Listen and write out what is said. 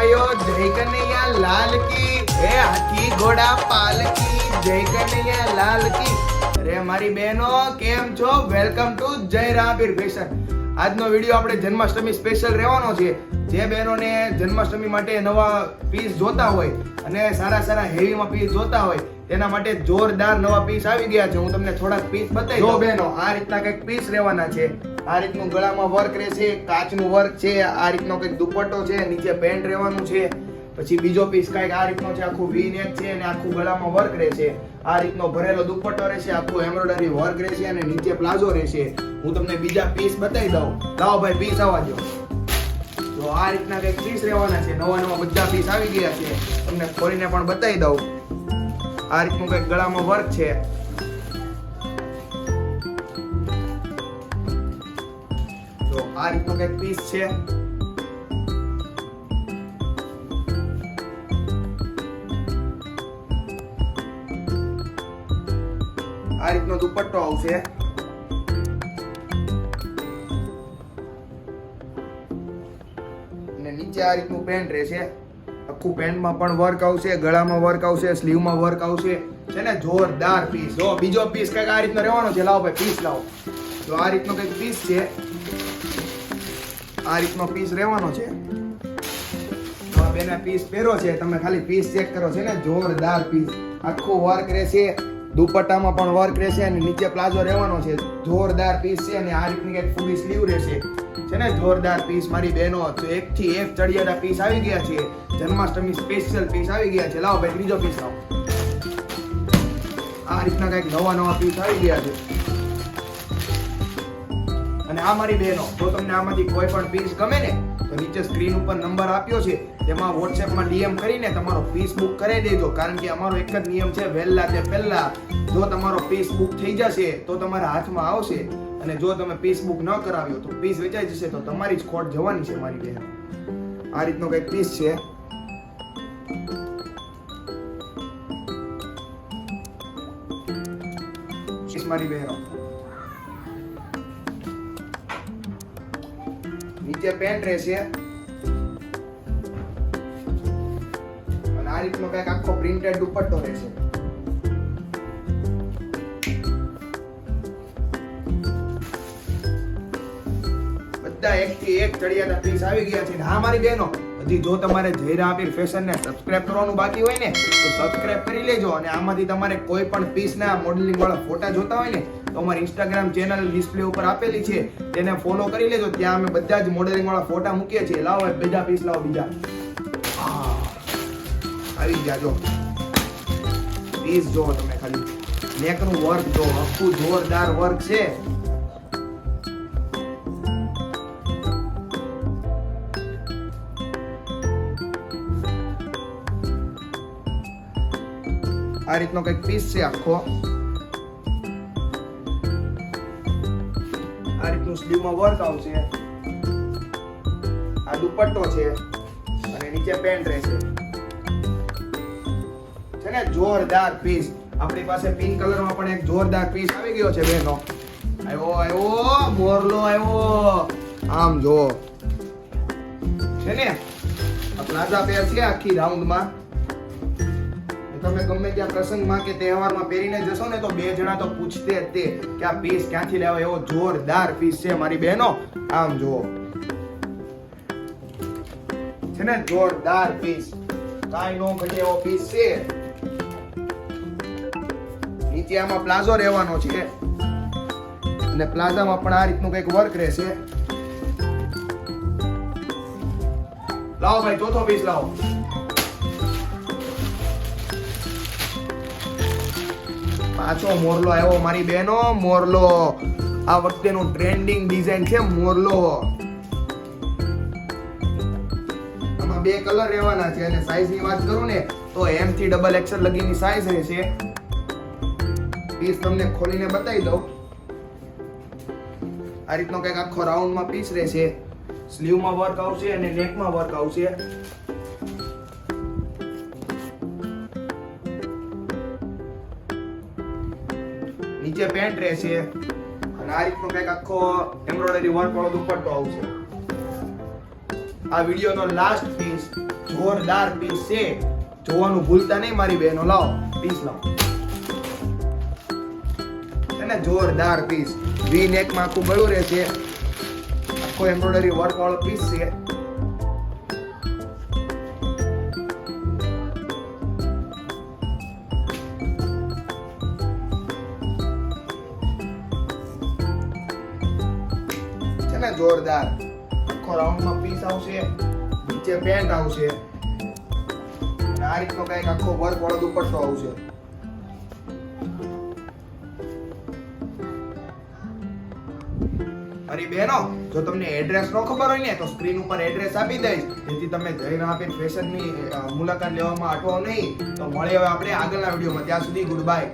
ભાઈઓ જય કનૈયા લાલ કી, હે હાથી ઘોડા પાલકી, જય કનૈયા લાલ કી। અરે મારી બહેનો કેમ છો? વેલકમ ટુ જય રામવીર ફેશન। આજનો વિડિયો આપણે જન્માષ્ટમી સ્પેશિયલ રહેવાનો છે। જે બહેનોને જન્માષ્ટમી માટે નવા પીસ જોતા હોય અને સારા હેવીમાં પીસ જોતા હોય તેના માટે જોરદાર નવા પીસ આવી ગયા છે। હું તમને થોડાક પીસ બતાવી દઉં બહેનો। આ રીતના કંઈક પીસ રહેવાના છે। આ રીતનું ગળામાં વર્ક રહેશે, કાચનું વર્ક છે, આ રીતનો કંઈક દુપટ્ટો છે, નીચે પેન્ટ રહેવાનું છે। પછી બીજો પીસ કંઈક આ રીતનો છે, આખું વી નેક છે અને આખું ગળામાં વર્ક રહેશે। આ રીતનો ભરેલો દુપટ્ટો રહેશે, આખું એમ્બ્રોઇડરી વર્ક રહેશે અને નીચે પ્લાઝો રહેશે। હું તમને બીજા પીસ બતાવી દઉં। લાવો ભાઈ પીસ આવવા દો। તો આ રીતના કંઈક પીસ રહેવાના છે। નવા બધા પીસ આવી ગયા છે, તમને ખોલીને પણ બતાવી દઉં। આ રીતનું કંઈક ગળામાં વર્ક છે। તો આ રીતનો કંઈક પીસ છે। આ રીતનો દુપટ્ટો આવશે અને નીચે આ રીતનું પેન્ટ રહેશે। આખું પેન્ટમાં પણ વર્ક આવશે, ગળામાં વર્ક આવશે, સ્લીવમાં વર્ક આવશે, છે ને જોરદાર પીસ। જો બીજો પીસ કંઈક આ રીતનો રહેવાનો છે। લાવો ભાઈ પીસ લાવો। તો આ રીતનો કંઈક પીસ છે, આ રીતનો પીસ રહેવાનો છે। તો આ બેના પીસ પહેરો છે, તમે ખાલી પીસ ચેક કરો, છે ને જોરદાર પીસ। આખું વર્ક રહેશે, દુપટ્ટામાં પણ વર્ક રહેશે અને નીચે પ્લાઝો રહેવાનો છે। જોરદાર પીસ છે અને આ રીતની કંઈક ફૂલી સ્લીવ રહેશે, છે ને જોરદાર પીસ મારી બહેનો। તો એક થી એક ચડિયાતા પીસ આવી ગયા છે, જન્માષ્ટમી સ્પેશિયલ પીસ આવી ગયા છે। લાવો ભાઈ ત્રીજો પીસ લાવો। આ રીતના કંઈક નવા પીસ આવી ગયા છે અને આ મારી બહેનો જો તમને આમાંથી કોઈ પણ પીસ ગમે ને તો નીચે સ્ક્રીન ઉપર નંબર આપ્યો છે, તેમાં વોટ્સએપમાં ડીએમ કરીને તમારો પીસ બુક કરાવી દેજો। કારણ કે અમારો એક જ નિયમ છે, વહેલા તે પહેલા જો તમારો પીસ બુક થઈ જશે તો તમારા હાથમાં આવશે અને જો તમે પીસ બુક ન કરાવ્યો તો પીસ વેચાઈ જશે, તો તમારી જ ખોટ જવાની છે મારી બહેનો। આ રીતનો કંઈક પીસ છે। મારી બહેનો નીચે પેન્ટ રહેશે અને આ રીતનો કંઈક આખો પ્રિન્ટેડ દુપટ્ટો રહેશે। બધા એક થી એક ચડિયાતા પીસ આવી ગયા છે। હા મારી બહેનો, હજી જો તમારે જય રામવીર ફેશન ને સબસ્ક્રાઇબ કરવાનું બાકી હોય ને તો સબસ્ક્રાઇબ કરી લેજો અને આમાંથી તમારે કોઈ પણ પીસ ના મોડેલિંગ વાળા ફોટા જોતા હોય ને તો અમારી ઇન્સ્ટાગ્રામ ચેનલ ડિસ્પ્લે ઉપર આપેલી છે, તેને ફોલો કરી લેજો। ત્યાં અમે બધા જ મોડેલિંગ વાળા ફોટા મૂકીએ છીએ। લાવો બીજા પીસ લાવો, બીજા આવી ગયા। જો પીસ જો તમે ખાલી નેક નું વર્ક જો, આખું જોરદાર વર્ક છે। આ રીતનો કંઈક પીસ છે આખો। આ રીતનું સ્લીવમાં વર્ક આવશે, આ દુપટ્ટો છે અને નીચે પેન્ટ રહેશે, છે ને જોરદાર પીસ। આપણી પાસે પિંક કલરમાં પણ એક જોરદાર પીસ આવી ગયો છે બહેનો। આવ્યો મોરલો આવ્યો, આમ જો, છે ને આ પ્લાઝા પેર છે આખી રાઉન્ડમાં। તમે ગમે ત્યાં પ્રસંગમાં કે તહેવારમાં પહેરીને જશો ને તો બે જણા તો પૂછતે જ તે કે આ પીસ ક્યાંથી લેવા, એવો જોરદાર પીસ છે મારી બહેનો। આમ જુઓ, છે ને જોરદાર પીસ, કાઈ નો ઘટે એવો પીસ છે। નીચે આમાં પ્લાઝો રહેવાનો છે અને પ્લાઝામાં પણ આ રીતનું કંઈક વર્ક રહેશે। લાવો ભાઈ ચોથો પીસ લાવો। પાછો મોરલો આવ્યો મારી બહેનો, મોરલો। આ વખતેનું ટ્રેન્ડિંગ ડિઝાઇન છે મોરલો। આમાં બે કલર રહેવાના છે અને સાઈઝ ની વાત કરું ને તો M થી ડબલ XL લગીની સાઈઝ રહેશે। પીસ તમને ખોલીને બતાવી દઉં। આ રીતનો કંઈક આખો રાઉન્ડમાં પીસ રહેશે, સ્લીવમાં વર્ક આવશે અને નેકમાં વર્ક આવશે। નીચે પેન્ટ રહેશે અને આ રીતનો કંઈક આખો એમ્બ્રોઇડરી વર્ક વાળો દુપટ્ટો આવશે। આ વિડિયોનો લાસ્ટ પીસ જોરદાર પીસ છે. જોવાનું ભૂલતા નહીં મારી બહેનો. લાવો પીસ લાવો. છે ને જોરદાર પીસ. વી નેક માં આખું ગળું રહેશે. આખો એમ્બ્રોઇડરી વર્ક વાળો પીસ છે. છે ને જોરદાર. આખો રાઉન્ડ માં પીસ આવશે. નીચે પેન્ટ આવશે. અને આ રીતનો કઈક આખો વર્ક વાળો દુપટ્ટો આવશે. મારી બહેનો, જો તમને એડ્રેસ નો ખબર હોય ને તો સ્ક્રીન ઉપર એડ્રેસ આપી દઈશ, જેથી તમે જય રાપીર ફેશનની મુલાકાત લેવામાં અટવો નહીં. તો મળીએ હવે આપણે આગળના વિડીયોમાં. ત્યાં સુધી ગુડ બાય.